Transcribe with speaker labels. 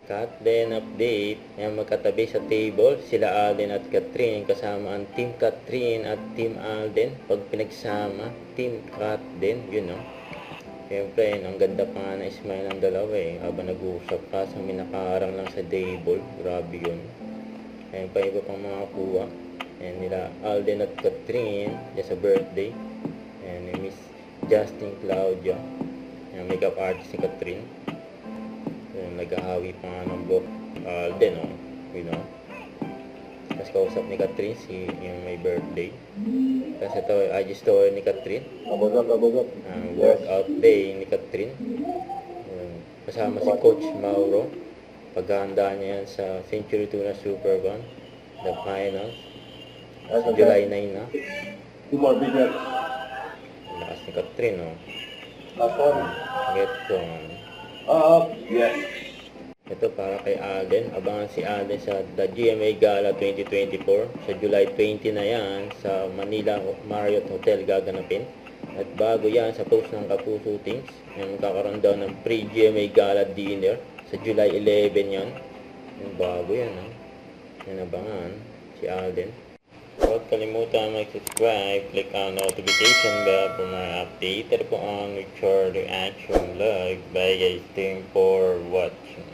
Speaker 1: Cut then update. Yan, magkatabi sa table. Sila Alden at Catherine. Kasama ang Team Catherine at Team Alden. Pag pinagsama, Team Cat din. Yun, no? Siyempre, ang ganda pa nga na smile ng dalawa eh. Habang nag-uusap ka, sa minakaharang lang sa table. Grabe yun. Ayan pa iba pang mga kuha. Ayan nila Alden at Catherine. Just sa birthday. Ayan ni Miss Justin Claudia. Ayan, makeup artist si Catherine. Ayan, nag-ahawi pa nga ng book. Alden, oh. You know. Tapos kausap ni Catherine yung may birthday. Tapos ito, IG story ni Catherine.
Speaker 2: Abogap.
Speaker 1: Workout day ni Catherine. Kasama si Coach Mauro. Paghahanda niya yan sa Century Tuna Super Bond. The finals. Sa July 9 na.
Speaker 2: 2 more videos.
Speaker 1: Lakas ni Catherine, oh.
Speaker 2: Last one.
Speaker 1: Get ko.
Speaker 2: Yes.
Speaker 1: Ito para kay Alden. Abangan si Alden sa The GMA Gala 2024. Sa July 20 na yan. Sa Manila Marriott Hotel gaganapin. At bago yan sa post ng Kapuso Things. Yung magkakaroon daw ng pre-GMA Gala dinner. Sa July 11 yan. Yung bago yan, ha. Yan abangan. Si Alden. Huwag kalimutan mag-subscribe. Click ang notification bell for more update. Ito po ang Richard Reaction Vlog. Bye guys. Thank you for watching.